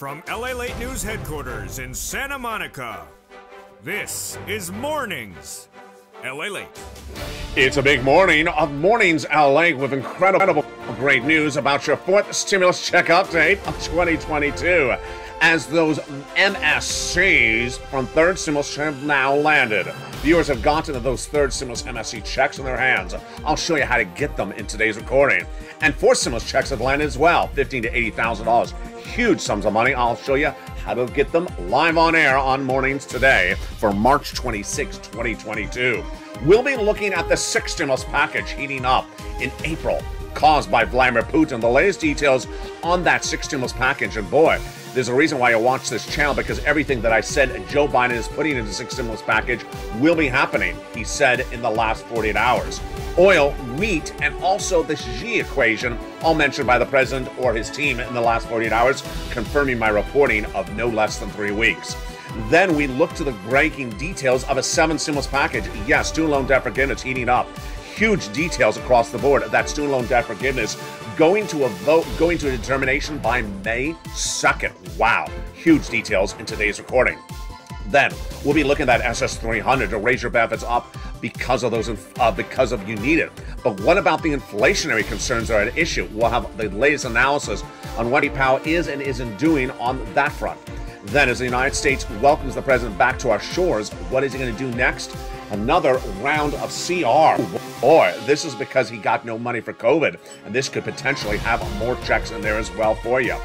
From Lalate News headquarters in Santa Monica, this is Mornings Lalate. It's a big morning of Mornings LA with incredible great news about your fourth stimulus check update of 2022, as those MSCs from third stimulus have now landed. Viewers have gotten those third stimulus MSC checks in their hands. I'll show you how to get them in today's recording. And fourth stimulus checks have landed as well, $15,000 to $80,000. Huge sums of money. I'll show you how to get them live on air on Mornings today for March 26, 2022. We'll be looking at the sixth stimulus package heating up in April, caused by Vladimir Putin. The latest details on that sixth stimulus package, and boy, there's a reason why you watch this channel, because everything that I said Joe Biden is putting into the sixth stimulus package will be happening, he said in the last 48 hours. Oil, wheat, and also the Xi equation, all mentioned by the president or his team in the last 48 hours, confirming my reporting of no less than 3 weeks. Then we look to the breaking details of a seventh stimulus package. Yes, student loan debt forgiveness heating up. Huge details across the board. That student loan debt forgiveness going to a vote, going to a determination by May 2nd. Wow. Huge details in today's recording. Then we'll be looking at SS300 to raise your benefits up because of you need it. But what about the inflationary concerns that are at issue? We'll have the latest analysis on what Powell is and isn't doing on that front. Then, as the United States welcomes the president back to our shores, what is he going to do next? Another round of CR. Boy, this is because he got no money for COVID, and this could potentially have more checks in there as well for you.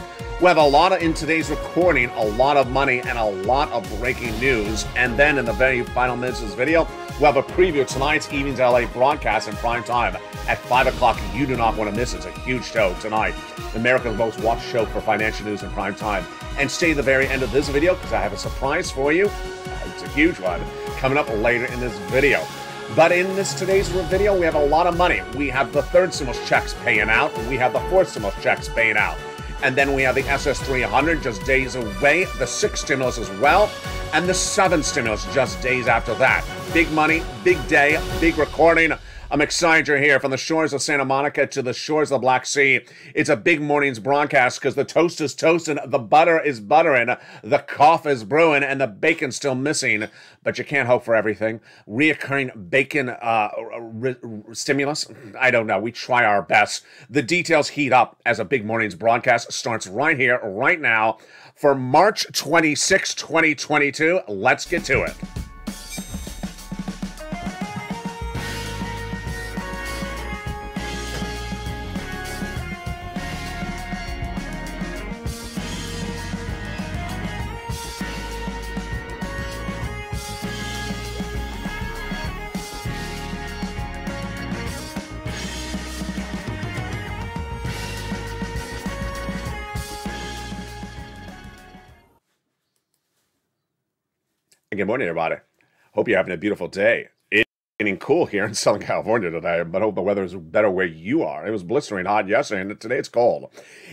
We have a lot in today's recording, a lot of money and a lot of breaking news. And then in the very final minutes of this video, we'll have a preview of tonight's Evenings LA broadcast in prime time at 5 o'clock. You do not want to miss it. It's a huge show tonight. America's most watched show for financial news in prime time. And stay to the very end of this video because I have a surprise for you. It's a huge one coming up later in this video. But in today's video, we have a lot of money. We have the third stimulus checks paying out, and we have the fourth stimulus checks paying out. And then we have the SS300 just days away, the sixth stimulus as well, and the seventh stimulus just days after that. Big money, big day, big recording. I'm excited you're here from the shores of Santa Monica to the shores of the Black Sea. It's a big morning's broadcast because the toast is toasting, the butter is buttering, the cough is brewing, and the bacon's still missing. But you can't hope for everything. Reoccurring bacon stimulus? I don't know. We try our best. The details heat up as a big morning's broadcast starts right here, right now, for March 26, 2022. Let's get to it. Good morning, everybody. Hope you're having a beautiful day. It's getting cool here in Southern California today, but I hope the weather is better where you are. It was blistering hot yesterday, and today it's cold.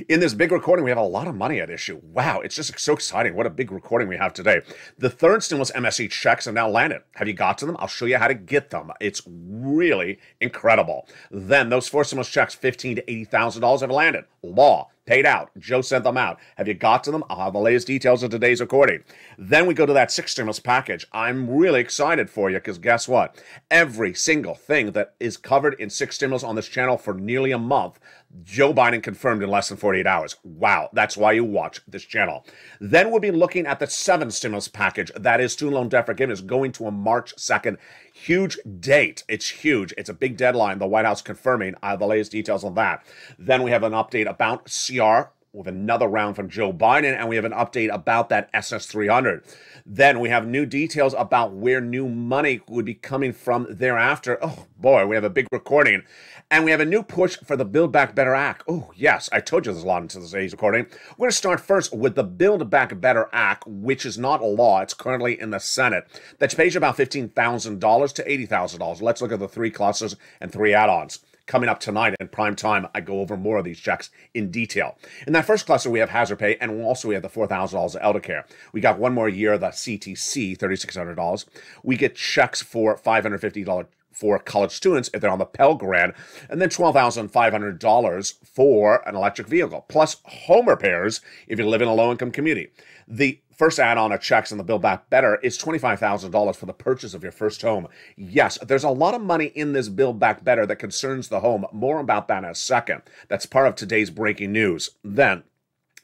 In this big recording, we have a lot of money at issue. Wow, it's just so exciting. What a big recording we have today. The third stimulus MSC checks have now landed. Have you got to them? I'll show you how to get them. It's really incredible. Then those four stimulus checks, $15,000 to $80,000 have landed. Law. Paid out. Joe sent them out. Have you got to them? I'll have the latest details of today's recording. Then we go to that sixth stimulus package. I'm really excited for you because guess what? Every single thing that is covered in six stimulus on this channel for nearly a month, Joe Biden confirmed in less than 48 hours. Wow, that's why you watch this channel. Then we'll be looking at the seventh stimulus package. That is student loan debt forgiveness going to a March 2nd. Huge date. It's huge. It's a big deadline. The White House confirming. I have the latest details on that. Then we have an update about CR with another round from Joe Biden, and we have an update about that SS300. Then we have new details about where new money would be coming from thereafter. Oh boy, we have a big recording. And we have a new push for the Build Back Better Act. Oh yes, I told you there's a lot into today's recording. We're going to start first with the Build Back Better Act, which is not a law. It's currently in the Senate. That pays you about $15,000 to $80,000. Let's look at the three clusters and three add-ons. Coming up tonight in prime time, I go over more of these checks in detail. In that first cluster, we have hazard pay, and also we have the $4,000 of elder care. We got one more year of the CTC, $3,600. We get checks for $550 for college students if they're on the Pell Grant, and then $12,500 for an electric vehicle, plus home repairs if you live in a low-income community. The first add-on of checks in the Build Back Better is $25,000 for the purchase of your first home. Yes, there's a lot of money in this Build Back Better that concerns the home. More about that in a second. That's part of today's breaking news. Then,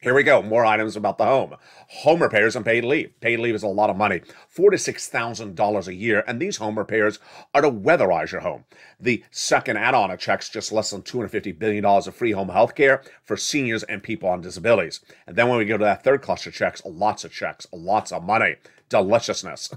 here we go. More items about the home. Home repairs and paid leave. Paid leave is a lot of money, $4,000 to $6,000 a year, and these home repairs are to weatherize your home. The second add-on of checks, just less than $250 billion of free home health care for seniors and people on disabilities. And then when we go to that third cluster checks, lots of money. Deliciousness.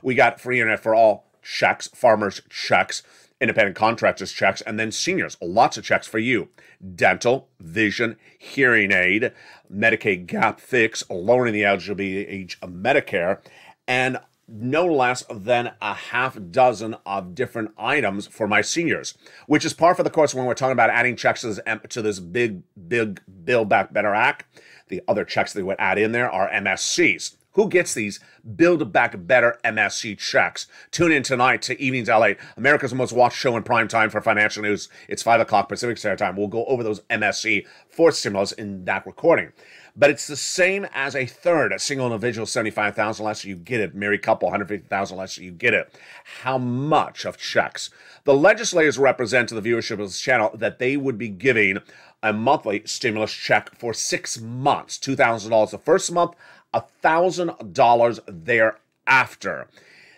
We got free internet for all checks, farmers checks, independent contractors checks, and then seniors, lots of checks for you. Dental, vision, hearing aid, Medicaid gap fix, lowering the eligibility age of Medicare, and no less than a half dozen of different items for my seniors, which is par for the course when we're talking about adding checks to this big Build Back Better Act. The other checks they would add in there are MSCs. Who gets these Build Back Better MSC checks? Tune in tonight to Evenings Lalate, America's most watched show in prime time for financial news. It's 5 o'clock Pacific Standard Time. We'll go over those MSC for stimulus in that recording. But it's the same as a third. A single individual, $75,000 less, you get it. Married couple, $150,000 less, you get it. How much of checks? The legislators represent to the viewership of this channel that they would be giving a monthly stimulus check for 6 months. $2,000 the first month, $1,000 thereafter.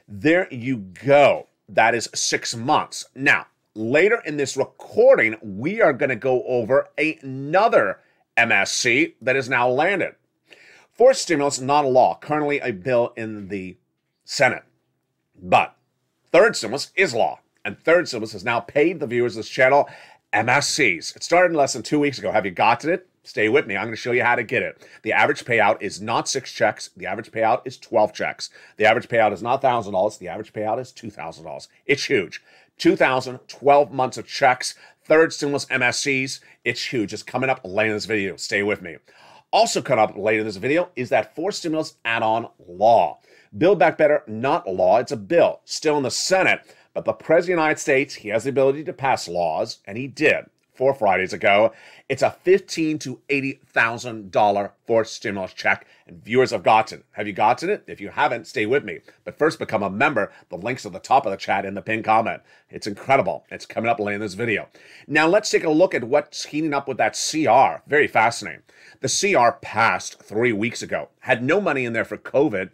There you go. That is 6 months. Now, later in this recording, we are going to go over another MSC that is now landed. Forced stimulus, not a law. Currently a bill in the Senate. But third stimulus is law. And third stimulus has now paid the viewers of this channel MSCs. It started less than 2 weeks ago. Have you gotten it? Stay with me. I'm going to show you how to get it. The average payout is not 6 checks. The average payout is 12 checks. The average payout is not $1,000. The average payout is $2,000. It's huge. 2,000, 12 months of checks. Third stimulus MSCs. It's huge. It's coming up later in this video. Stay with me. Also coming up later in this video is that fourth stimulus add-on law. Build Back Better, not a law. It's a bill. Still in the Senate. But the President of the United States, he has the ability to pass laws, and he did 4 Fridays ago. It's a $15,000 to $80,000 fourth stimulus check, and viewers have gotten it. Have you gotten it? If you haven't, stay with me. But first, become a member. The link's at the top of the chat in the pinned comment. It's incredible. It's coming up later in this video. Now, let's take a look at what's heating up with that CR. Very fascinating. The CR passed 3 weeks ago. Had no money in there for COVID,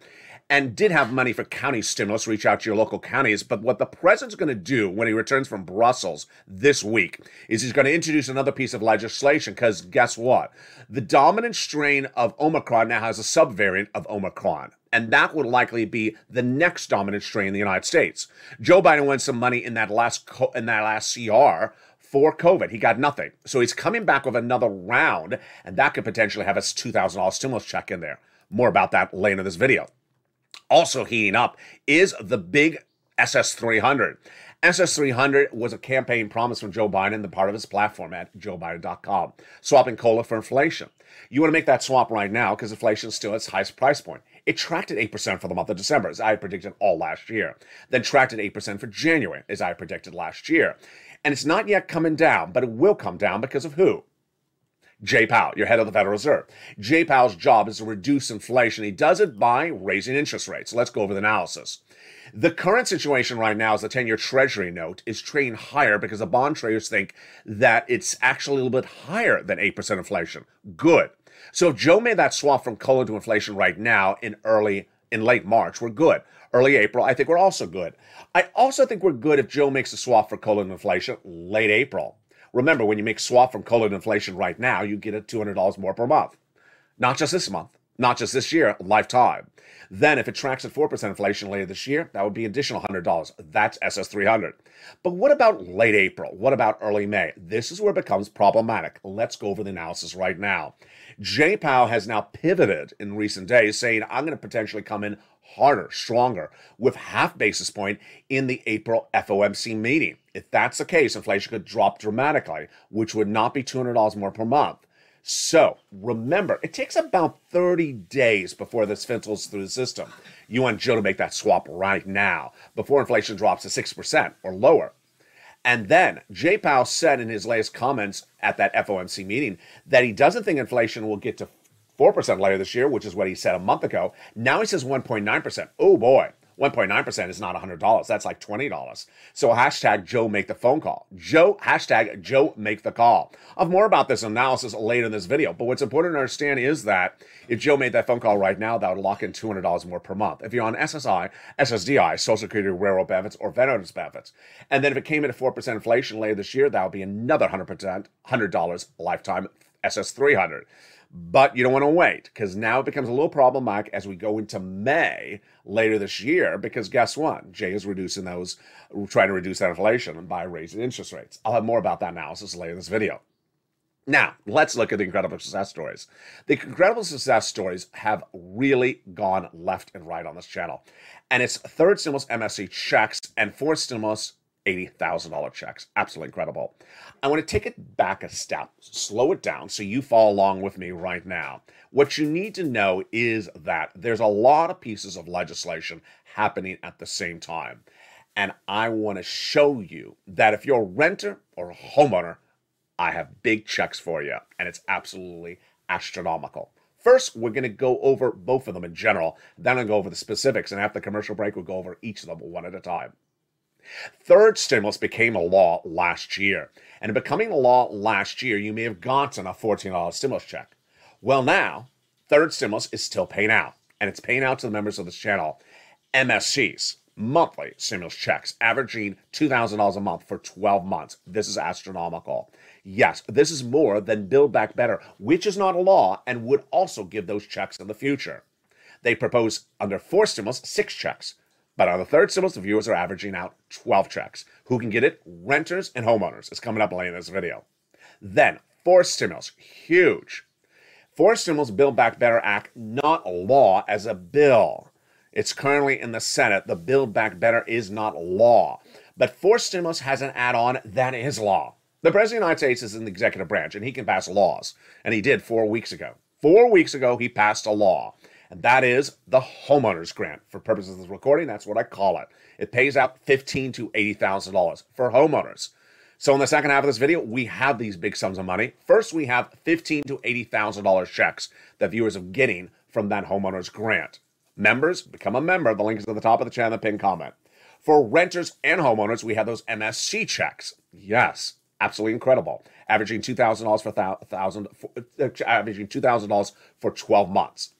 and did have money for county stimulus, reach out to your local counties. But what the president's going to do when he returns from Brussels this week is he's going to introduce another piece of legislation, because guess what? The dominant strain of Omicron now has a subvariant of Omicron, and that would likely be the next dominant strain in the United States. Joe Biden won some money in that last CR for COVID. He got nothing. So he's coming back with another round, and that could potentially have a $2,000 stimulus check in there. More about that later in this video. Also heating up is the big SS300. SS300 was a campaign promise from Joe Biden, the part of his platform at joebiden.com. Swapping cola for inflation. You want to make that swap right now because inflation is still at its highest price point. It tracked at 8% for the month of December, as I predicted all last year. Then tracked at 8% for January, as I predicted last year. And it's not yet coming down, but it will come down because of who? Jay Powell, your head of the Federal Reserve. Jay Powell's job is to reduce inflation. He does it by raising interest rates. Let's go over the analysis. The current situation right now is the 10-year Treasury note is trading higher because the bond traders think that it's actually a little bit higher than 8% inflation. Good. So if Joe made that swap from cola to inflation right now in late March, we're good. Early April, I think we're also good. I also think we're good if Joe makes a swap for cola to inflation late April. Remember, when you make swap from cola to inflation right now, you get it $200 more per month. Not just this month, not just this year, lifetime. Then if it tracks at 4% inflation later this year, that would be additional $100. That's SS300. But what about late April? What about early May? This is where it becomes problematic. Let's go over the analysis right now. Jay Powell has now pivoted in recent days, saying, I'm going to potentially come in harder, stronger, with half basis point in the April FOMC meeting. If that's the case, inflation could drop dramatically, which would not be $200 more per month. So remember, it takes about 30 days before this filters through the system. You want Joe to make that swap right now, before inflation drops to 6% or lower. And then Jay Powell said in his latest comments at that FOMC meeting that he doesn't think inflation will get to 4% later this year, which is what he said a month ago. Now he says 1.9%. Oh boy, 1.9% is not $100. That's like $20. So hashtag Joe make the phone call. Hashtag Joe make the call. I'll have more about this analysis later in this video. But what's important to understand is that if Joe made that phone call right now, that would lock in $200 more per month. If you're on SSI, SSDI, Social Security, Railroad benefits, or veterans benefits. And then if it came in at 4% inflation later this year, that would be another $100 lifetime SS300. But you don't want to wait, because now it becomes a little problematic as we go into May later this year, because guess what? Jay is trying to reduce that inflation by raising interest rates. I'll have more about that analysis later in this video. Now, let's look at the incredible success stories. The incredible success stories have really gone left and right on this channel. And it's third stimulus MSC checks and fourth stimulus $80,000 checks. Absolutely incredible. I want to take it back a step, slow it down so you follow along with me right now. What you need to know is that there's a lot of pieces of legislation happening at the same time. And I want to show you that if you're a renter or a homeowner, I have big checks for you. And it's absolutely astronomical. First, we're going to go over both of them in general. Then I'll go over the specifics. And after the commercial break, we'll go over each of them one at a time. Third stimulus became a law last year. And in becoming a law last year, you may have gotten a $14 stimulus check. Well, now, third stimulus is still paying out. And it's paying out to the members of this channel. MSCs, monthly stimulus checks, averaging $2,000 a month for 12 months. This is astronomical. Yes, this is more than Build Back Better, which is not a law and would also give those checks in the future. They propose under fourth stimulus 6 checks. But on the third stimulus, the viewers are averaging out 12 checks. Who can get it? Renters and homeowners. It's coming up later in this video. Then, fourth stimulus, huge. Fourth stimulus Build Back Better Act, not a law as a bill. It's currently in the Senate. The Build Back Better is not law. But fourth stimulus has an add-on that is law. The President of the United States is in the executive branch, and he can pass laws. And he did 4 weeks ago. 4 weeks ago, he passed a law. And that is the homeowner's grant. For purposes of this recording, that's what I call it. It pays out $15,000 to $80,000 for homeowners. So in the second half of this video, we have these big sums of money. First, we have $15,000 to $80,000 checks that viewers are getting from that homeowner's grant. Members, become a member. The link is at the top of the channel in the pinned comment. For renters and homeowners, we have those MSC checks. Yes, absolutely incredible. Averaging $2,000 for 12 months.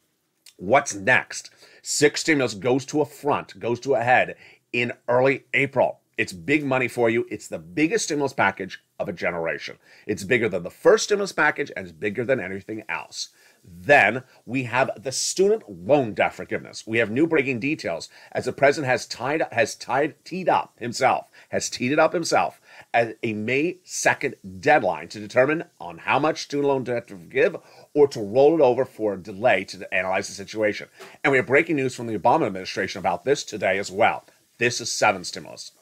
What's next? 6 stimulus goes to a head in early April. It's big money for you. It's the biggest stimulus package of a generation. It's bigger than the first stimulus package and it's bigger than anything else. Then we have the student loan debt forgiveness. We have new breaking details as the president has teed it up himself as a May 2nd deadline to determine on how much student loan debt to forgive or to roll it over for a delay to analyze the situation. And we have breaking news from the Obama administration about this today as well. This is 7 stimulus.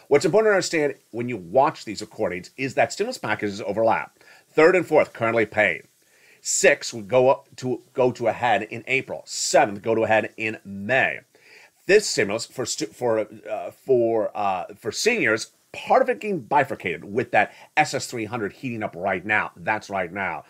What's important to understand when you watch these recordings is that stimulus packages overlap. Third and fourth currently paid. 6 would go to a head in April. 7th go to a head in May. This stimulus for seniors, part of it getting bifurcated with that SS300 heating up right now. That's right now.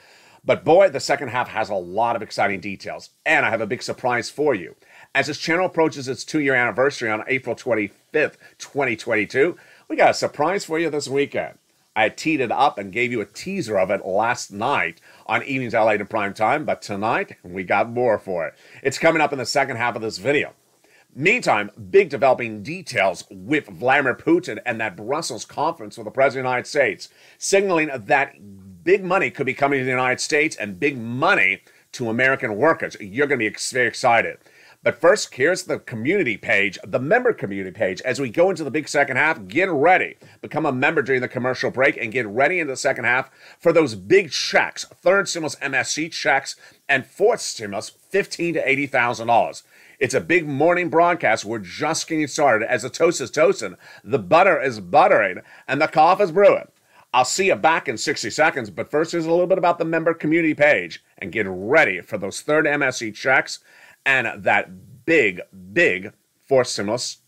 But boy, the second half has a lot of exciting details. And I have a big surprise for you. As this channel approaches its 2-year anniversary on April 25th, 2022, we got a surprise for you this weekend. I teed it up and gave you a teaser of it last night on Evenings Lalate in Prime Time, but tonight we got more for it. It's coming up in the second half of this video. Meantime, big developing details with Vladimir Putin and that Brussels conference with the President of the United States, signaling that big money could be coming to the United States and big money to American workers. You're going to be very excited. But first, here's the community page, the member community page. As we go into the big second half, get ready. Become a member during the commercial break and get ready in the second half for those big checks. Third stimulus MSC checks and fourth stimulus $15,000 to $80,000. It's a big morning broadcast. We're just getting started. As the toast is toasting, the butter is buttering, and the coffee is brewing. I'll see you back in 60 seconds, but first here's a little bit about the member community page, and get ready for those third MSE checks and that big forced stimulus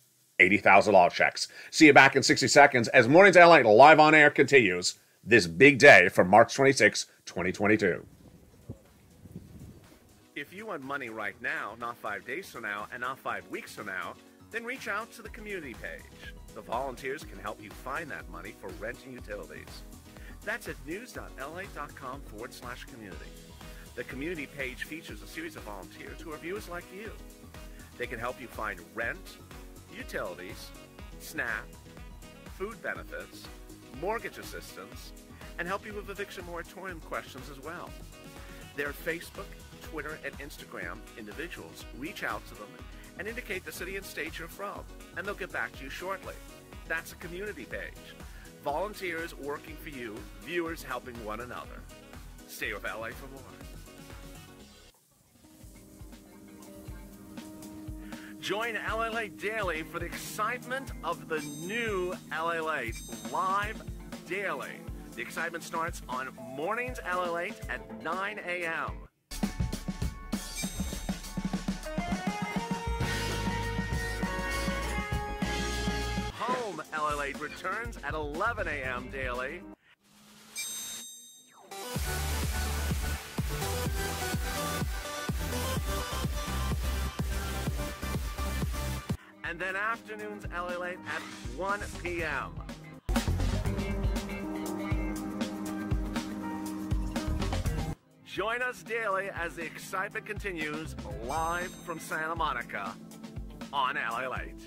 $80,000 checks. See you back in 60 seconds as Mornings LA live on air continues this big day for March 26, 2022. If you want money right now, not 5 days from now, and not 5 weeks from now, then reach out to the community page. The volunteers can help you find that money for rent and utilities. That's at news.la.com/community. The community page features a series of volunteers who are viewers like you. They can help you find rent, utilities, SNAP, food benefits, mortgage assistance, and help you with eviction moratorium questions as well. Their Facebook, Twitter, and Instagram individuals reach out to them and indicate the city and state you're from, and they'll get back to you shortly. That's a community page. Volunteers working for you, viewers helping one another. Stay with LA for more. Join Lalate Daily for the excitement of the new Lalate live daily. The excitement starts on Mornings Lalate at 9 a.m. Home Lalate returns at 11 a.m. daily. And then afternoons Lalate at 1 p.m. Join us daily as the excitement continues live from Santa Monica on Lalate.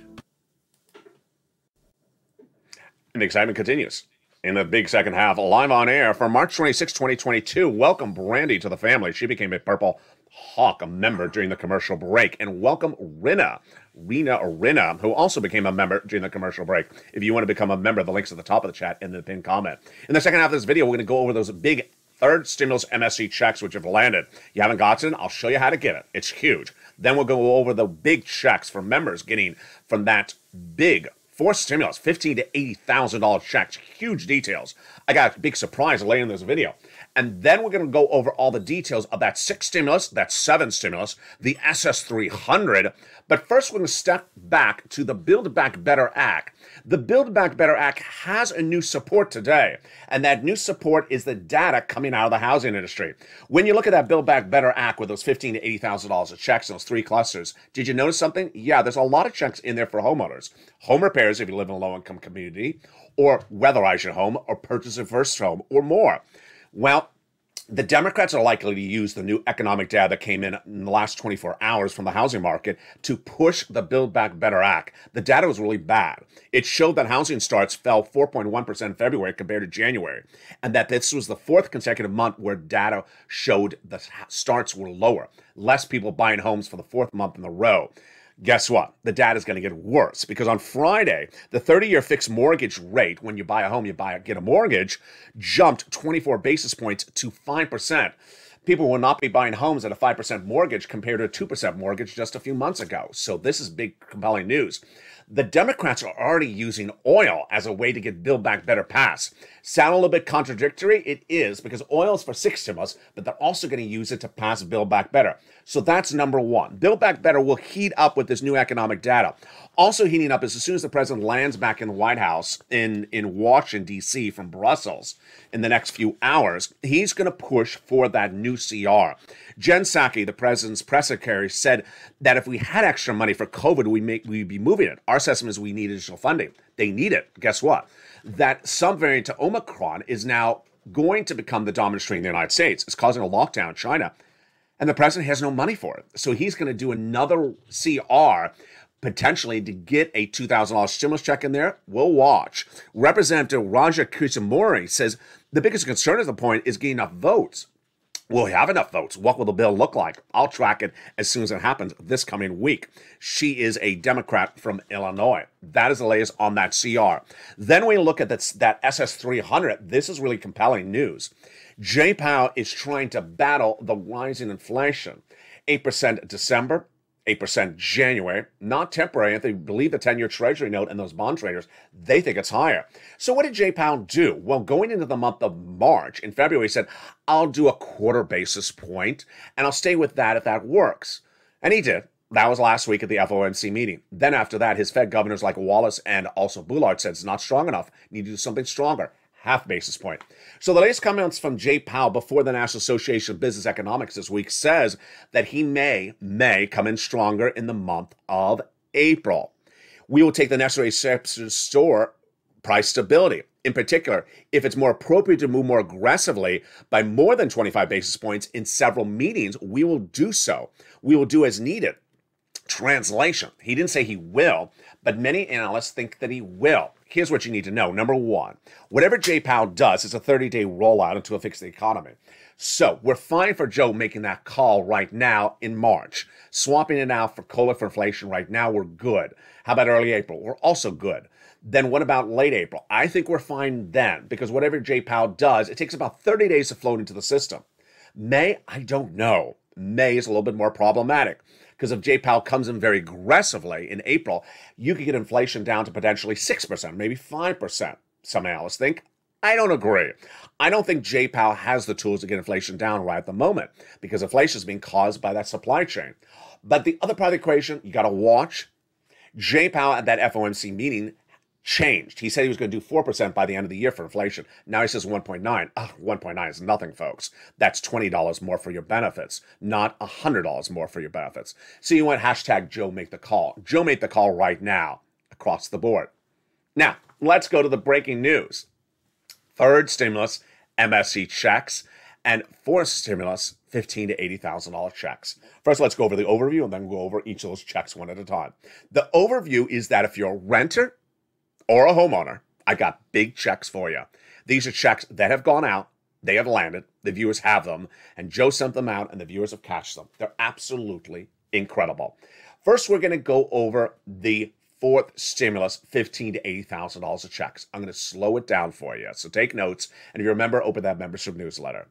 And the excitement continues in the big second half, live on air for March 26, 2022. Welcome Brandy to the family. She became a Purple Hawk member during the commercial break. And welcome Rina, who also became a member during the commercial break. If you want to become a member, the link's at the top of the chat and the pinned comment. In the second half of this video, we're going to go over those big third stimulus MSE checks which have landed. You haven't gotten it? I'll show you how to get it. It's huge. Then we'll go over the big checks for members getting from that big forced stimulus, $15,000 to $80,000 checks. Huge details. I got a big surprise later in this video. And then we're going to go over all the details of that 6 stimulus, that 7 stimulus, the SS300. But first, we're going to step back to the Build Back Better Act. The Build Back Better Act has a new support today, and that new support is the data coming out of the housing industry. When you look at that Build Back Better Act with those $15,000 to $80,000 of checks in those 3 clusters, did you notice something? Yeah, there's a lot of checks in there for homeowners. Home repairs if you live in a low-income community, or weatherize your home, or purchase a first home, or more. Well, the Democrats are likely to use the new economic data that came in the last 24 hours from the housing market to push the Build Back Better Act. The data was really bad. It showed that housing starts fell 4.1% in February compared to January, and that this was the 4th consecutive month where data showed the starts were lower. Less people buying homes for the 4th month in a row. Guess what? The data is going to get worse because on Friday, the 30-year fixed mortgage rate, when you buy a home, get a mortgage, jumped 24 basis points to 5%. People will not be buying homes at a 5% mortgage compared to a 2% mortgage just a few months ago. So this is big, compelling news. The Democrats are already using oil as a way to get Build Back Better passed. Sound a little bit contradictory? It is, because oil is for 6 stimulus, but they're also going to use it to pass Build Back Better. So that's number 1. Build Back Better will heat up with this new economic data. Also heating up is as soon as the president lands back in the White House in Washington, D.C. from Brussels in the next few hours, he's going to push for that new CR. Jen Psaki, the president's press secretary, said that if we had extra money for COVID, we'd be moving it. Our assessment is we need additional funding. They need it. Guess what? That subvariant to Omicron is now going to become the dominant strain in the United States. It's causing a lockdown in China, and the president has no money for it. So he's going to do another CR potentially to get a $2,000 stimulus check in there. We'll watch. Representative Raja Krishnamurthy says the biggest concern at the point is getting enough votes. Will we have enough votes? What will the bill look like? I'll track it as soon as it happens this coming week. She is a Democrat from Illinois. That is the latest on that CR. Then we look at that SS300. This is really compelling news. Jay Powell is trying to battle the rising inflation. 8% December, 8% January, not temporary. If they believe the 10-year Treasury note and those bond traders, they think it's higher. So what did Jay Powell do? Well, going into the month of March, in February, he said, I'll do a quarter basis point, and I'll stay with that if that works. And he did. That was last week at the FOMC meeting. Then after that, his Fed governors like Wallace and also Bullard said it's not strong enough. Need to do something stronger. Half basis point. So the latest comments from Jay Powell before the National Association of Business Economics this week says that he may come in stronger in the month of April. We will take the necessary steps to restore price stability. In particular, if it's more appropriate to move more aggressively by more than 25 basis points in several meetings, we will do so. We will do as needed. Translation. He didn't say he will, but many analysts think that he will. Here's what you need to know. Number one, whatever Jay Powell does is a 30-day rollout until it fixes the economy. So we're fine for Joe making that call right now in March. Swapping it out for COLA for inflation right now, we're good. How about early April? We're also good. Then what about late April? I think we're fine then, because whatever Jay Powell does, it takes about 30 days to float into the system. May, I don't know. May is a little bit more problematic. Because if Jay Powell comes in very aggressively in April, you could get inflation down to potentially 6%, maybe 5%. Some analysts think. I don't agree. I don't think Jay Powell has the tools to get inflation down right at the moment because inflation is being caused by that supply chain. But the other part of the equation, you got to watch. Jay Powell at that FOMC meeting changed. He said he was going to do 4% by the end of the year for inflation. Now he says 1.9. 1.9 is nothing, folks. That's $20 more for your benefits, not $100 more for your benefits. So you want hashtag Joe make the call. Joe made the call right now across the board. Now, let's go to the breaking news. Third stimulus, MSC checks, and fourth stimulus, $15,000 to $80,000 checks. First, let's go over the overview and then go over each of those checks one at a time. The overview is that if you're a renter or a homeowner, I got big checks for you. These are checks that have gone out, they have landed, the viewers have them, and Joe sent them out and the viewers have cashed them. They're absolutely incredible. First, we're going to go over the fourth stimulus, $15,000 to $80,000 of checks. I'm going to slow it down for you, so take notes, and if you remember, open that membership newsletter.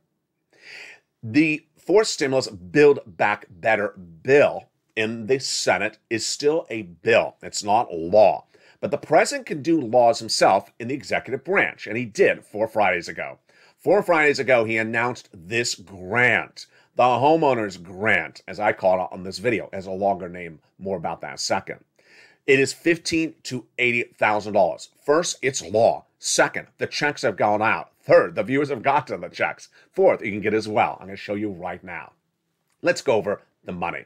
The fourth stimulus Build Back Better bill in the Senate is still a bill. It's not law. But the president can do laws himself in the executive branch, and he did 4 Fridays ago. 4 Fridays ago, he announced this grant, the homeowner's grant, as I call it on this video. It has a longer name, more about that in a second. It is $15,000 to $80,000. First, it's law. Second, the checks have gone out. Third, the viewers have gotten the checks. Fourth, you can get as well. I'm going to show you right now. Let's go over the money.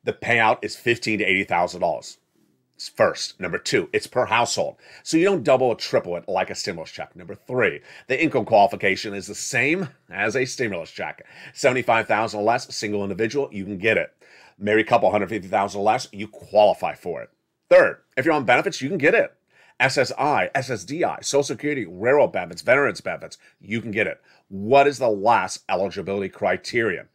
The payout is $15,000 to $80,000. First. Number two, it's per household. So you don't double or triple it like a stimulus check. Number three, the income qualification is the same as a stimulus check. $75,000 or less, single individual, you can get it. Married couple, $150,000 or less, you qualify for it. Third, if you're on benefits, you can get it. SSI, SSDI, Social Security, railroad benefits, veterans benefits, you can get it. What is the last eligibility criterion?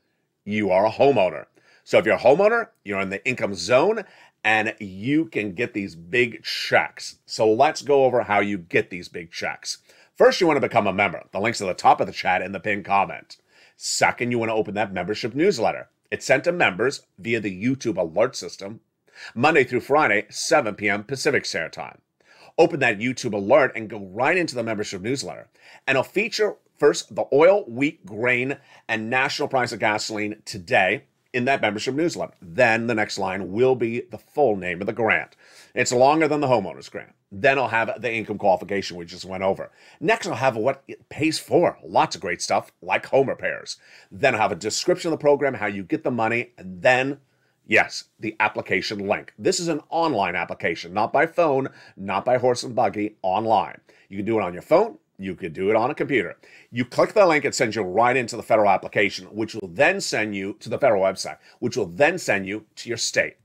You are a homeowner. So if you're a homeowner, you're in the income zone, and you can get these big checks. So let's go over how you get these big checks. First, you want to become a member. The link's at the top of the chat in the pinned comment. Second, you want to open that membership newsletter. It's sent to members via the YouTube alert system, Monday through Friday, 7 p.m. Pacific Standard Time. Open that YouTube alert and go right into the membership newsletter. And it'll feature first the oil, wheat, grain, and national price of gasoline today in that membership newsletter. Then the next line will be the full name of the grant. It's longer than the homeowner's grant. Then I'll have the income qualification we just went over. Next, I'll have what it pays for. Lots of great stuff like home repairs. Then I'll have a description of the program, how you get the money, and then, yes, the application link. This is an online application, not by phone, not by horse and buggy, online. You can do it on your phone. You could do it on a computer. You click the link, it sends you right into the federal application, which will then send you to the federal website, which will then send you to your state.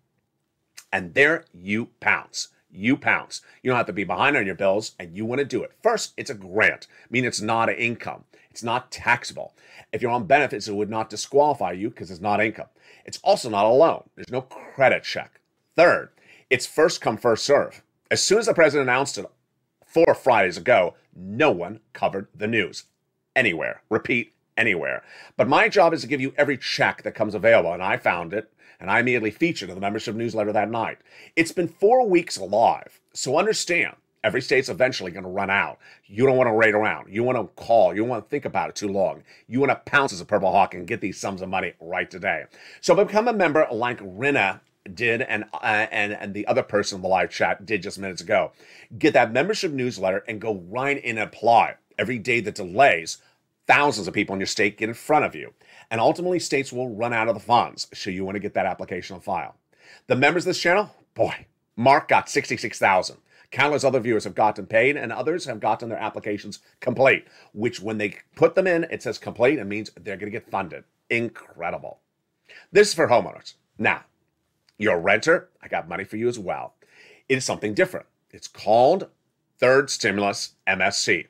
And there you pounce. You pounce. You don't have to be behind on your bills, and you want to do it. First, it's a grant, meaning it's not an income. It's not taxable. If you're on benefits, it would not disqualify you because it's not income. It's also not a loan. There's no credit check. Third, it's first come, first serve. As soon as the president announced it 4 Fridays ago, no one covered the news anywhere. Repeat, anywhere. But my job is to give you every check that comes available, and I found it, and I immediately featured it in the membership newsletter that night. It's been 4 weeks live, so understand, every state's eventually going to run out. You don't want to wait around. You want to call. You don't want to think about it too long. You want to pounce as a Purple Hawk and get these sums of money right today. So become a member like Rina did and the other person in the live chat did just minutes ago. Get that membership newsletter and go right in and apply. Every day that delays, thousands of people in your state get in front of you. And ultimately, states will run out of the funds. So you want to get that application on file. The members of this channel, boy, Mark got 66,000. Countless other viewers have gotten paid, and others have gotten their applications complete, which when they put them in, it says complete. It means they're going to get funded. Incredible. This is for homeowners. Now, you're a renter. I got money for you as well. It is something different. It's called Third Stimulus MSC.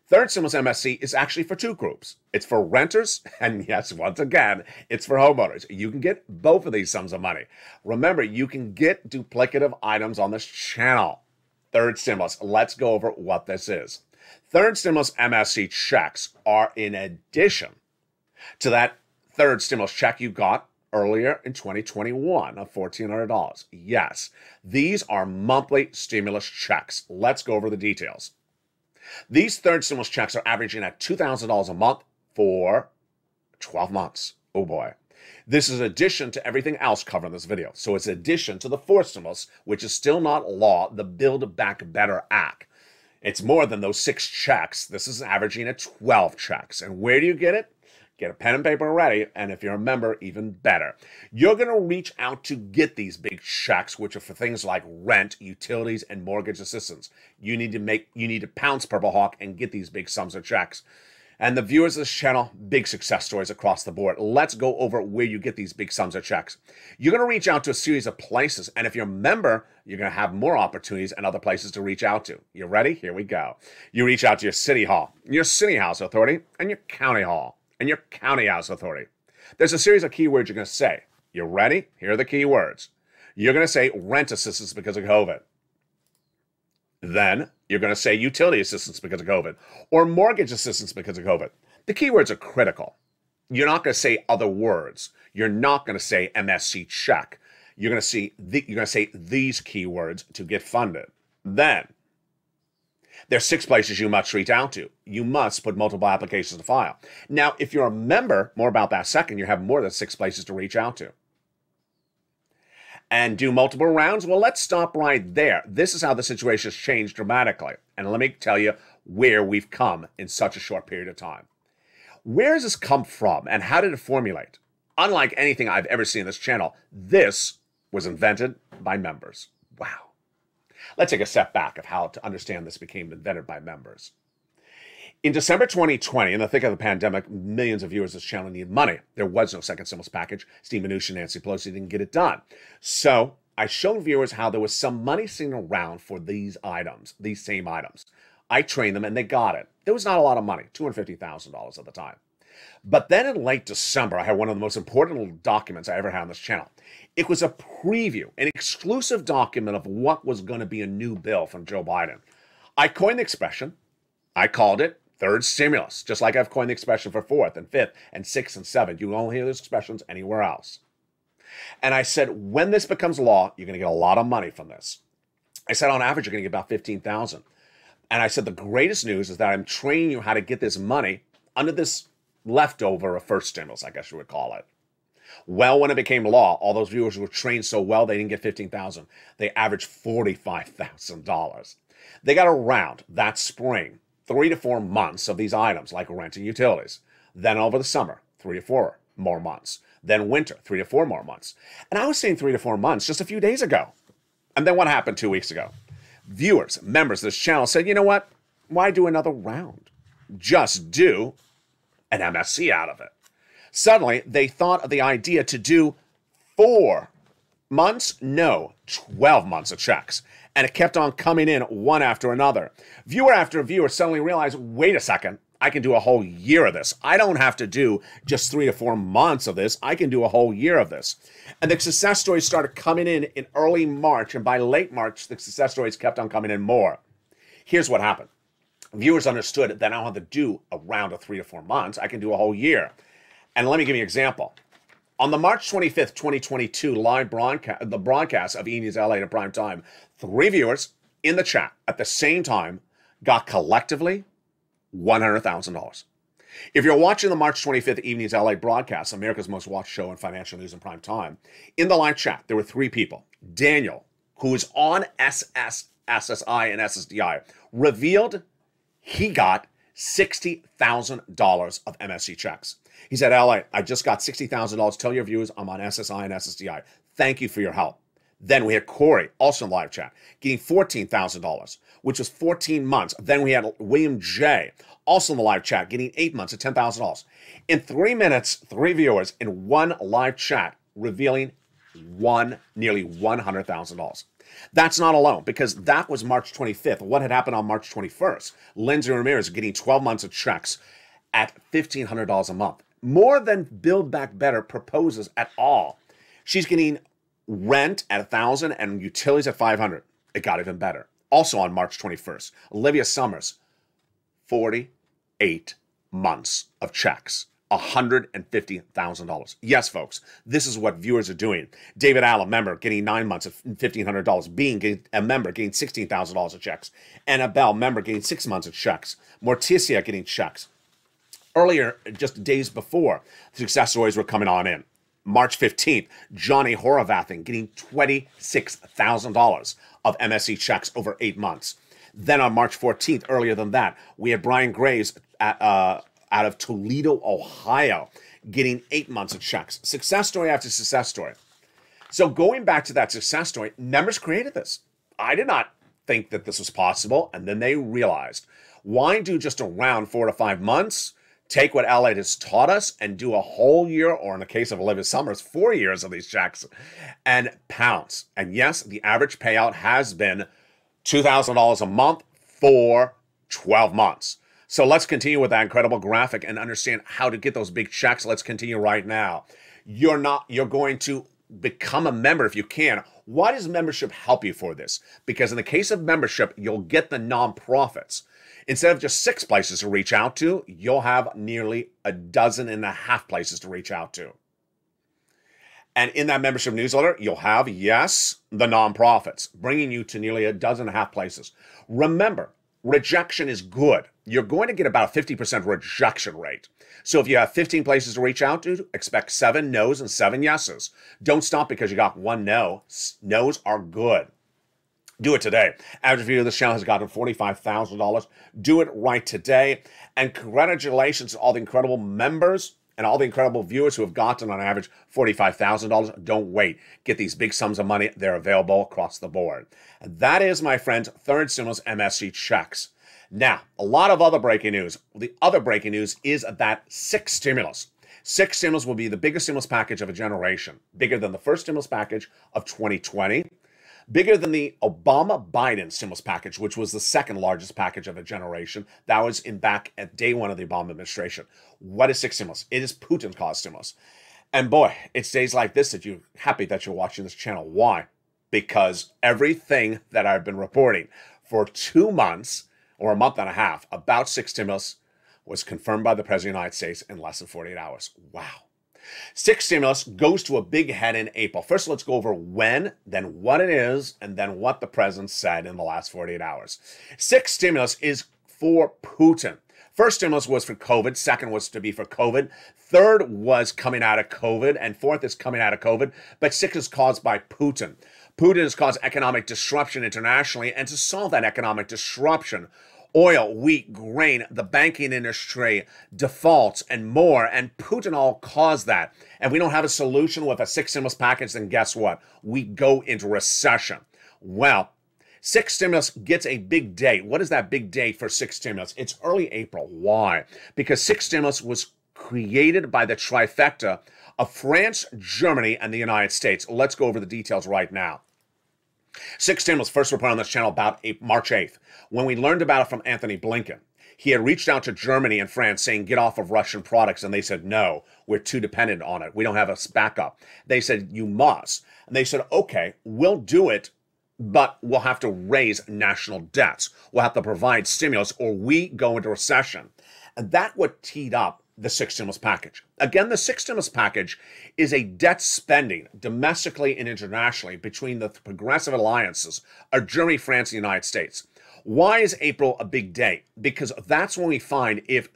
Third Stimulus MSC is actually for two groups. It's for renters, and yes, once again, it's for homeowners. You can get both of these sums of money. Remember, you can get duplicative items on this channel. Third Stimulus. Let's go over what this is. Third Stimulus MSC checks are in addition to that third stimulus check you got earlier in 2021 of $1,400. Yes, these are monthly stimulus checks. Let's go over the details. These third stimulus checks are averaging at $2,000 a month for 12 months. Oh boy. This is addition to everything else covered in this video. So it's addition to the fourth stimulus, which is still not law, the Build Back Better Act. It's more than those 6 checks. This is averaging at 12 checks. And where do you get it? Get a pen and paper ready, and if you're a member, even better. You're going to reach out to get these big checks, which are for things like rent, utilities, and mortgage assistance. You need to pounce Purple Hawk and get these big sums of checks. And the viewers of this channel, big success stories across the board. Let's go over where you get these big sums of checks. You're going to reach out to a series of places, and if you're a member, you're going to have more opportunities and other places to reach out to. You ready? Here we go. You reach out to your city hall, your city house authority, and your county hall, and your county house authority. There's a series of keywords you're going to say. You ready? Here are the keywords. You're going to say rent assistance because of COVID. Then you're going to say utility assistance because of COVID or mortgage assistance because of COVID. The keywords are critical. You're not going to say other words. You're not going to say MSC check. You're going to say these keywords to get funded. Then there's 6 places you must reach out to. You must put multiple applications to file. Now, if you're a member, more about that second, you have more than 6 places to reach out to. And do multiple rounds? Well, let's stop right there. This is how the situation has changed dramatically. And let me tell you where we've come in such a short period of time. Where does this come from and how did it formulate? Unlike anything I've ever seen on this channel, this was invented by members. Wow. Let's take a step back of how to understand this became invented by members. In December 2020, in the thick of the pandemic, millions of viewers of this channel needed money. There was no second stimulus package. Steve Mnuchin and Nancy Pelosi didn't get it done. So I showed viewers how there was some money sitting around for these items, these same items. I trained them and they got it. There was not a lot of money, $250,000 at the time. But then in late December, I had one of the most important documents I ever had on this channel. It was a preview, an exclusive document of what was going to be a new bill from Joe Biden. I coined the expression. I called it third stimulus, just like I've coined the expression for fourth and fifth and sixth and seventh. You won't hear those expressions anywhere else. And I said, when this becomes law, you're going to get a lot of money from this. I said, on average, you're going to get about $15,000. And I said, the greatest news is that I'm training you how to get this money under this leftover of first stimulus, I guess you would call it. Well, when it became law, all those viewers were trained so well, they didn't get $15,000. They averaged $45,000. They got around that spring 3 to 4 months of these items like rent and utilities. Then over the summer, 3 to 4 more months. Then winter, 3 to 4 more months. And I was saying 3 to 4 months just a few days ago. And then what happened 2 weeks ago? Viewers, members of this channel said, you know what? Why do another round? Just do an MSC out of it. Suddenly, they thought of the idea to do 4 months? No, 12 months of checks. And it kept on coming in one after another. Viewer after viewer suddenly realized, wait a second, I can do a whole year of this. I don't have to do just 3 to 4 months of this. I can do a whole year of this. And the success stories started coming in early March. And by late March, the success stories kept on coming in more. Here's what happened. viewers understood that I don't have to do a round of 3 to 4 months. I can do a whole year. And let me give you an example. On the March 25th, 2022 live broadcast, the broadcast of E! News LA at prime time, 3 viewers in the chat at the same time got collectively $100,000. If you're watching the March 25th E! News LA broadcast, America's most watched show in financial news in prime time, in the live chat, there were 3 people. Daniel, who is on SSI and SSDI, revealed he got $60,000 of MSC checks. He said, LA, I just got $60,000. Tell your viewers I'm on SSI and SSDI. Thank you for your help. Then we had Corey, also in live chat, getting $14,000, which was 14 months. Then we had William J., also in the live chat, getting 8 months at $10,000. In 3 minutes, 3 viewers in one live chat revealing nearly $100,000. That's not alone, because that was March 25th. What had happened on March 21st? Lindsay Ramirez getting 12 months of checks at $1,500 a month. More than Build Back Better proposes at all. She's getting rent at $1,000 and utilities at $500. It got even better. Also on March 21st, Olivia Summers, 48 months of checks. $150,000. Yes, folks, this is what viewers are doing. David Allen, member, getting 9 months of $1,500. Being a member, getting $16,000 of checks. Annabelle, member, getting 6 months of checks. Morticia getting checks. Earlier, just days before, success stories were coming on in. March 15th, Johnny Horvathing getting $26,000 of MSC checks over 8 months. Then on March 14th, earlier than that, we had Brian Graves out of Toledo, Ohio, getting 8 months of checks. Success story after success story. So going back to that success story, members created this. I did not think that this was possible, and then they realized, why do just around 4 to 5 months, take what Lalate has taught us, and do a whole year, or in the case of Olivia Summers, 4 years of these checks, and pounce. And yes, the average payout has been $2,000 a month for 12 months. So let's continue with that incredible graphic and understand how to get those big checks. Let's continue right now. You're going to become a member if you can. Why does membership help you for this? Because in the case of membership, you'll get the nonprofits. Instead of just 6 places to reach out to, you'll have nearly 12.5 places to reach out to. And in that membership newsletter, you'll have, yes, the nonprofits, bringing you to nearly 12.5 places. Remember, rejection is good. You're going to get about a 50% rejection rate. So if you have 15 places to reach out to, expect 7 no's and 7 yeses. Don't stop because you got 1 no. No's are good. Do it today. Average view of this channel has gotten $45,000. Do it right today. And congratulations to all the incredible members and all the incredible viewers who have gotten on average $45,000. Don't wait. Get these big sums of money. They're available across the board. And that is, my friends, third stimulus MSC checks. Now, a lot of other breaking news. The other breaking news is that 6 stimulus. 6 stimulus will be the biggest stimulus package of a generation. Bigger than the first stimulus package of 2020. Bigger than the Obama-Biden stimulus package, which was the second largest package of a generation. That was back at day 1 of the Obama administration. What is 6 stimulus? It is Putin-caused stimulus. And boy, it's days like this that you're happy that you're watching this channel. Why? Because everything that I've been reporting for 2 months or a month and a half about 6 stimulus was confirmed by the President of the United States in less than 48 hours. Wow. 6 stimulus goes to a big head in April. First, let's go over when, then what it is, and then what the president said in the last 48 hours. 6 stimulus is for Putin. First stimulus was for COVID. Second was to be for COVID. Third was coming out of COVID. And fourth is coming out of COVID. But 6 is caused by Putin. Putin has caused economic disruption internationally. And to solve that economic disruption, oil, wheat, grain, the banking industry, defaults, and more. And Putin all caused that. And we don't have a solution with a 6 stimulus package, then guess what? We go into recession. Well, 6 stimulus gets a big date. What is that big date for 6 stimulus? It's early April. Why? Because 6 stimulus was created by the trifecta of France, Germany, and the United States. Let's go over the details right now. 6 stimulus first reported on this channel about March 8th, when we learned about it from Anthony Blinken. He had reached out to Germany and France saying, get off of Russian products. And they said, no, we're too dependent on it. We don't have a backup. They said, you must. And they said, okay, we'll do it but we'll have to raise national debts. We'll have to provide stimulus or we go into recession. And that what teed up the sixth stimulus package. Again, the sixth stimulus package is a debt spending domestically and internationally between the progressive alliances of Germany, France, and the United States. Why is April a big day? Because that's when we find if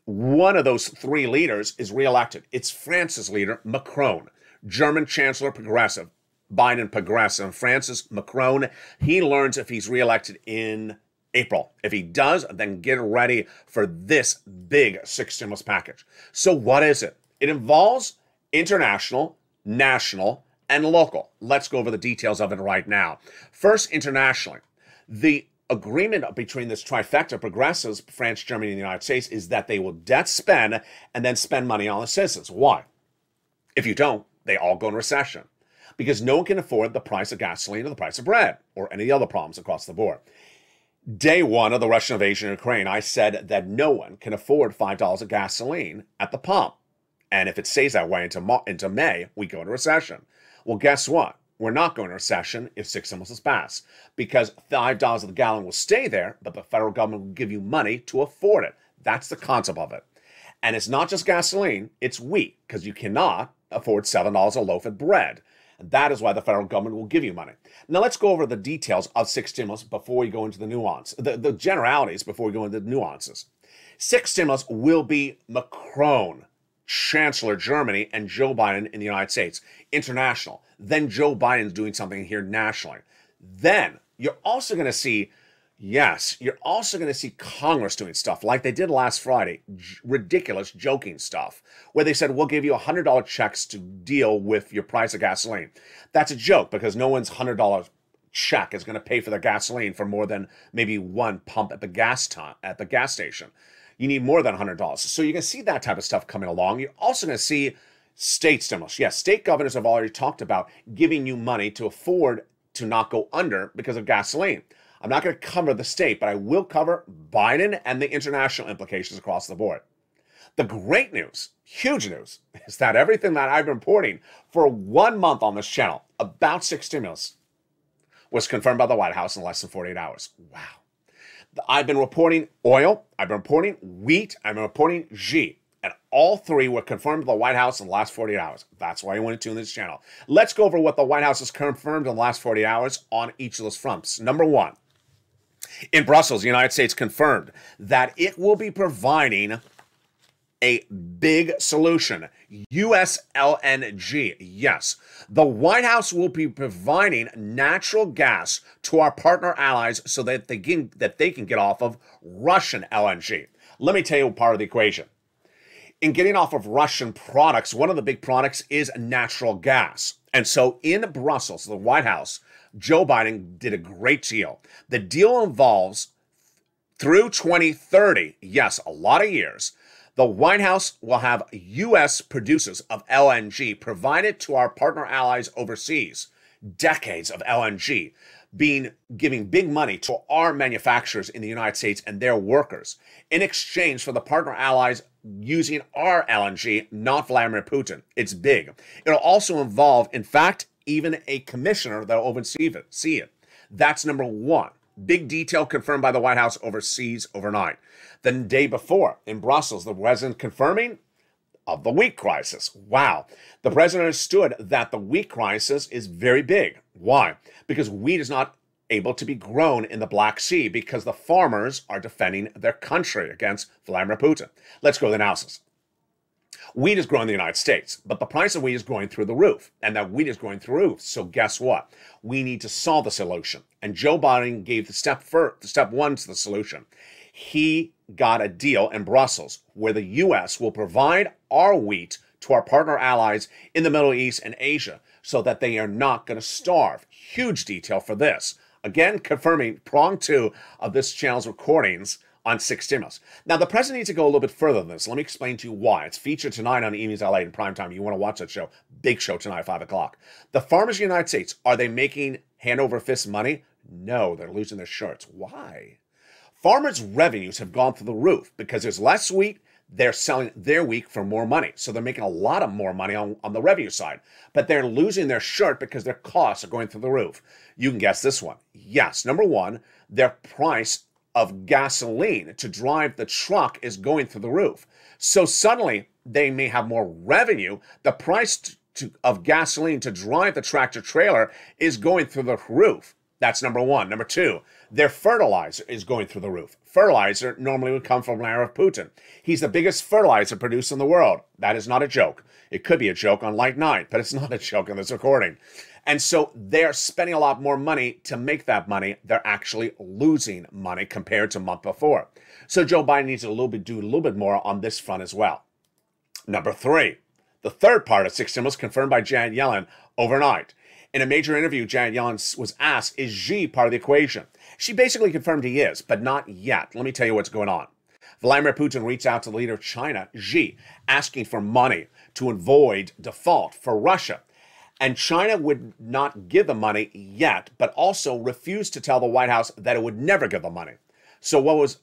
one of those three leaders is reelected. It's France's leader, Macron, German Chancellor Progressive, Biden Progressive, France's Macron. He learns if he's reelected in April. If he does, then get ready for this big sixth stimulus package. So what is it? It involves international, national, and local. Let's go over the details of it right now. First, internationally. The agreement between this trifecta, progressives, France, Germany, and the United States, is that they will debt spend and then spend money on the citizens. Why? If you don't, they all go in recession because no one can afford the price of gasoline or the price of bread or any other problems across the board. Day one of the Russian invasion of Ukraine, I said that no one can afford $5 of gasoline at the pump. And if it stays that way into May, we go into recession. Well, guess what? We're not going to recession if six stimulus is passed because $5 of the gallon will stay there, but the federal government will give you money to afford it. That's the concept of it. And it's not just gasoline, it's wheat because you cannot afford $7 a loaf of bread. And that is why the federal government will give you money. Now let's go over the details of six stimulus before we go into the nuance, the generalities before we go into the nuances. Six stimulus will be Macron, Chancellor Germany, and Joe Biden in the United States. International. Then Joe Biden's doing something here nationally. Then you're also going to see, you're also going to see Congress doing stuff like they did last Friday. Ridiculous, joking stuff where they said, we'll give you $100 checks to deal with your price of gasoline. That's a joke because no one's $100 check is going to pay for their gasoline for more than maybe one pump at the gas station. You need more than $100. So you're going to see that type of stuff coming along. You're also going to see state stimulus. Yes, state governors have already talked about giving you money to afford to not go under because of gasoline. I'm not going to cover the state, but I will cover Biden and the international implications across the board. The great news, huge news, is that everything that I've been reporting for 1 month on this channel about six stimulus was confirmed by the White House in less than 48 hours. Wow. I've been reporting oil, I've been reporting wheat, I've been reporting G, and all three were confirmed by the White House in the last 48 hours. That's why you want to tune this channel. Let's go over what the White House has confirmed in the last 48 hours on each of those fronts. Number one, in Brussels, the United States confirmed that it will be providing a big solution, U.S. LNG. Yes, the White House will be providing natural gas to our partner allies so that they can get off of Russian LNG. Let me tell you part of the equation. In getting off of Russian products, one of the big products is natural gas. And so in Brussels, the White House, Joe Biden did a great deal. The deal involves through 2030, yes, a lot of years, the White House will have U.S. producers of LNG provided to our partner allies overseas. Decades of LNG giving big money to our manufacturers in the United States and their workers in exchange for the partner allies using our LNG, not Vladimir Putin. It's big. It'll also involve, in fact, even a commissioner that will oversee it. That's number one. Big detail confirmed by the White House overseas overnight. The day before in Brussels, the president confirming of the wheat crisis. Wow. The president understood that the wheat crisis is very big. Why? Because wheat is not able to be grown in the Black Sea because the farmers are defending their country against Vladimir Putin. Let's go to the analysis. Wheat is growing in the United States, but the price of wheat is going through the roof, and that wheat is going through the roof. So guess what? We need to solve the solution. And Joe Biden gave the step one to the solution. He got a deal in Brussels where the U.S. will provide our wheat to our partner allies in the Middle East and Asia so that they are not going to starve. Huge detail for this. Again, confirming prong two of this channel's recordings on six stimulus. Now, the president needs to go a little bit further than this. Let me explain to you why. It's featured tonight on Evenings LA in prime time. You want to watch that show. Big show tonight, 5 o'clock. The farmers of the United States, are they making hand over fist money? No, they're losing their shirts. Why? Farmers' revenues have gone through the roof because there's less wheat, they're selling their week for more money. So they're making a lot of more money on the revenue side, but they're losing their shirt because their costs are going through the roof. You can guess this one. Yes, number one, their price of gasoline to drive the truck is going through the roof. So suddenly they may have more revenue. The price of gasoline to drive the tractor trailer is going through the roof. That's number one. Number two, their fertilizer is going through the roof. Fertilizer normally would come from Vladimir Putin. He's the biggest fertilizer producer in the world. That is not a joke. It could be a joke on Light Night, but it's not a joke in this recording. And so they're spending a lot more money to make that money. They're actually losing money compared to a month before. So Joe Biden needs to do a little bit more on this front as well. Number three, the third part of 6 stimulus confirmed by Janet Yellen overnight. In a major interview, Janet Yellen was asked, is Xi part of the equation? She basically confirmed he is, but not yet. Let me tell you what's going on. Vladimir Putin reached out to the leader of China, Xi, asking for money to avoid default for Russia. And China would not give the money yet, but also refused to tell the White House that it would never give the money. So what was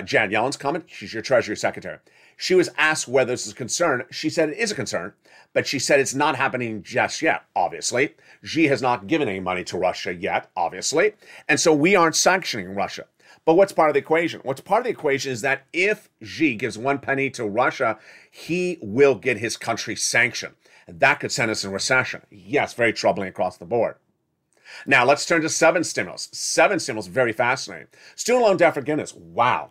Janet Yellen's comment? She's your Treasury Secretary. She was asked whether this is a concern. She said it is a concern, but she said it's not happening just yet, obviously. Xi has not given any money to Russia yet, obviously. And so we aren't sanctioning Russia. But what's part of the equation? What's part of the equation is that if Xi gives 1 penny to Russia, he will get his country sanctioned. And that could send us in recession. Yes, very troubling across the board. Now, let's turn to 7 stimulus. 7 stimulus, very fascinating. Student loan debt forgiveness. Wow.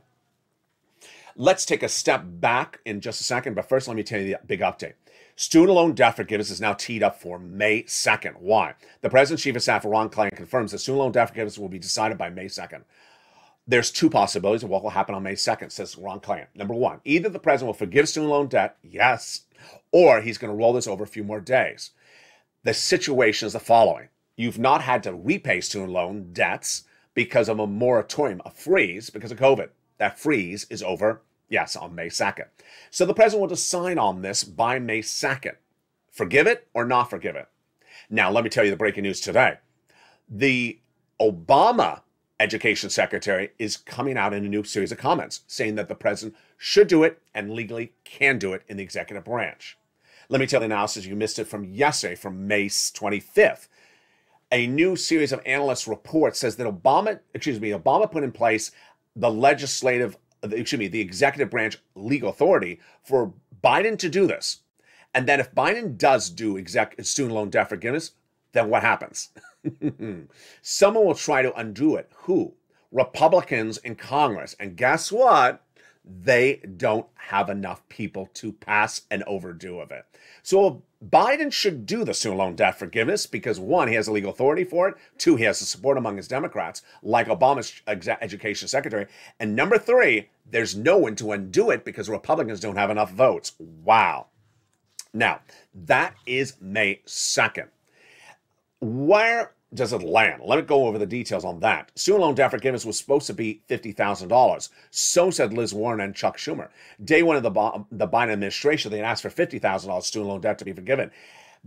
Let's take a step back in just a second, but first let me tell you the big update. Student loan debt forgiveness is now teed up for May 2nd. Why? The President's Chief of Staff, Ron Klain, confirms that student loan debt forgiveness will be decided by May 2nd. There's 2 possibilities of what will happen on May 2nd, says Ron Klain. Number 1, either the President will forgive student loan debt, yes, or he's going to roll this over a few more days. The situation is the following. You've not had to repay student loan debts because of a moratorium, a freeze, because of COVID. That freeze is over, yes, on May 2nd. So the President will decide on this by May 2nd. Forgive it or not forgive it. Now, let me tell you the breaking news today. The Obama Education Secretary is coming out in a new series of comments saying that the President should do it and legally can do it in the executive branch. Let me tell you the analysis. You missed it from yesterday, from May 25th. A new series of analyst reports says that Obama put in place the the executive branch legal authority for Biden to do this. And then if Biden does do student loan debt forgiveness, then what happens? Someone will try to undo it. Who? Republicans in Congress. And guess what? They don't have enough people to pass an overdue of it. So Biden should do the student loan debt forgiveness because 1, he has the legal authority for it. 2, he has the support among his Democrats, like Obama's education secretary. And number 3, there's no one to undo it because Republicans don't have enough votes. Wow. Now, that is May 2nd. Where does it land? Let me go over the details on that. Student loan debt forgiveness was supposed to be $50,000. So said Liz Warren and Chuck Schumer. Day one of the Biden administration, they had asked for $50,000 student loan debt to be forgiven.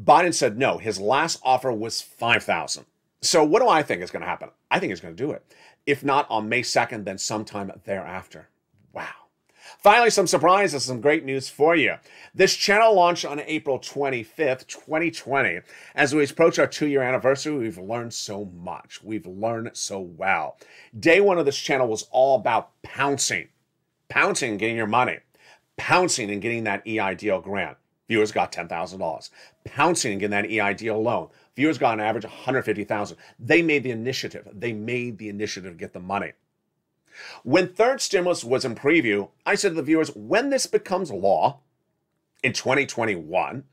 Biden said no. His last offer was $5,000. So what do I think is going to happen? I think he's going to do it. If not on May 2nd, then sometime thereafter. Wow. Finally, some surprises, some great news for you. This channel launched on April 25th, 2020. As we approach our 2-year anniversary, we've learned so much. We've learned so well. Day one of this channel was all about pouncing. Pouncing and getting your money. Pouncing and getting that EIDL grant. Viewers got $10,000. Pouncing and getting that EIDL loan. Viewers got an average of $150,000. They made the initiative. They made the initiative to get the money. When third stimulus was in preview, I said to the viewers, when this becomes law in 2021,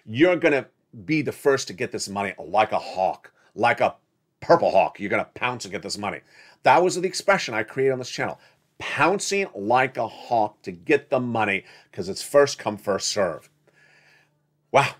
you're going to be the first to get this money like a hawk, like a purple hawk. You're going to pounce and get this money. That was the expression I created on this channel. Pouncing like a hawk to get the money because it's first come, first serve. Wow,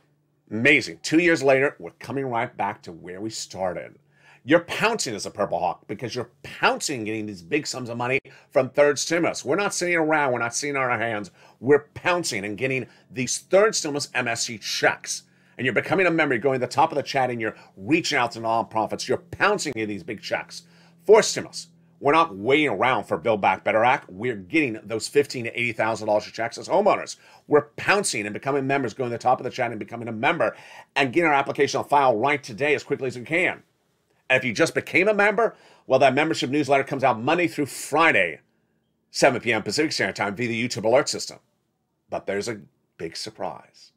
amazing. 2 years later, we're coming right back to where we started. You're pouncing as a purple hawk because you're pouncing getting these big sums of money from third stimulus. We're not sitting around. We're not sitting on our hands. We're pouncing and getting these third stimulus MSC checks. And you're becoming a member. You're going to the top of the chat and you're reaching out to nonprofits. You're pouncing in these big checks. Fourth stimulus. We're not waiting around for Build Back Better Act. We're getting those $15,000 to $80,000 of checks as homeowners. We're pouncing and becoming members, going to the top of the chat and becoming a member and getting our application on file right today as quickly as we can. And if you just became a member, well, that membership newsletter comes out Monday through Friday, 7 p.m. Pacific Standard Time via the YouTube alert system. But there's a big surprise.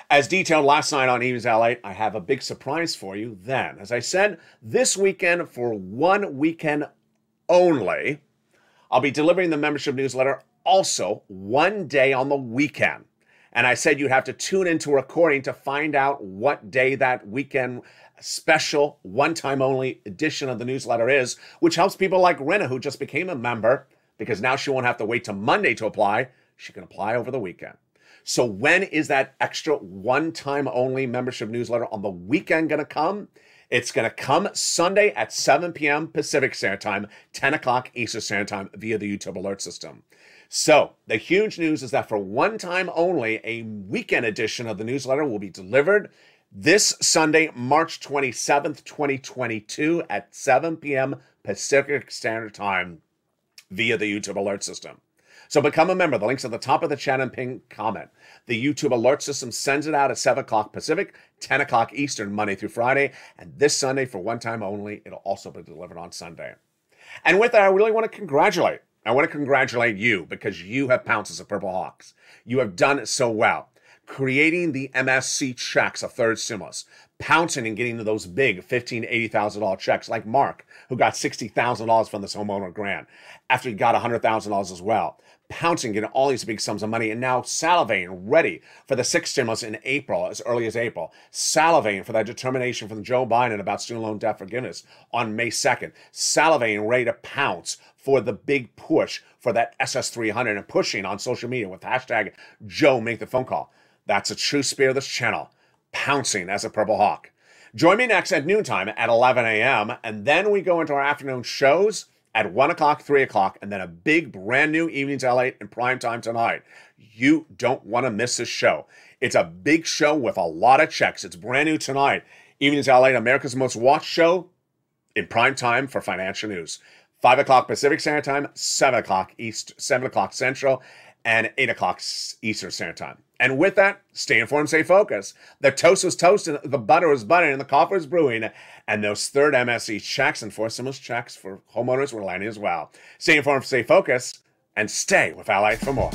As detailed last night on Evenings Lalate, I have a big surprise for you then. As I said, this weekend, for one weekend only, I'll be delivering the membership newsletter also one day on the weekend. And I said you'd have to tune into a recording to find out what day that weekend special, one-time only edition of the newsletter is, which helps people like Rena, who just became a member, because now she won't have to wait till Monday to apply. She can apply over the weekend. So when is that extra one-time only membership newsletter on the weekend going to come? It's going to come Sunday at 7 p.m. Pacific Standard Time, 10 o'clock Eastern Standard Time via the YouTube alert system. So the huge news is that for one time only, a weekend edition of the newsletter will be delivered this Sunday, March 27th, 2022 at 7 p.m. Pacific Standard Time via the YouTube alert system. So become a member. The link's at the top of the chat and pin comment. The YouTube alert system sends it out at 7 o'clock Pacific, 10 o'clock Eastern, Monday through Friday. And this Sunday, for one time only, it'll also be delivered on Sunday. And with that, I really want to congratulate. I want to congratulate you because you have pounced as a Purple Hawks. You have done it so well. Creating the MSC checks, a third stimulus. Pouncing and getting those big $15,000 to $80,000 checks, like Mark, who got $60,000 from this homeowner grant after he got $100,000 as well. Pouncing, getting all these big sums of money, and now salivating, ready for the sixth stimulus in April, as early as April. Salivating for that determination from Joe Biden about student loan debt forgiveness on May 2nd. Salivating, ready to pounce for the big push for that SS300 and pushing on social media with hashtag Joe Make the Phone Call. That's a true spirit of this channel, pouncing as a Purple Hawk. Join me next at noontime at 11 a.m., and then we go into our afternoon shows at 1 o'clock, 3 o'clock, and then a big brand new Evenings Lalate in prime time tonight. You don't want to miss this show. It's a big show with a lot of checks. It's brand new tonight. Evenings Lalate, America's most watched show in prime time for financial news. 5 o'clock Pacific Standard Time, 7 o'clock East, 7 o'clock Central, and 8 o'clock Eastern Standard Time. And with that, stay informed, stay focused. The toast was toasted, the butter was buttering, and the coffee was brewing. And those third MSC checks and fourth stimulus checks for homeowners were landing as well. Stay informed, stay focused, and stay with Lalate for more.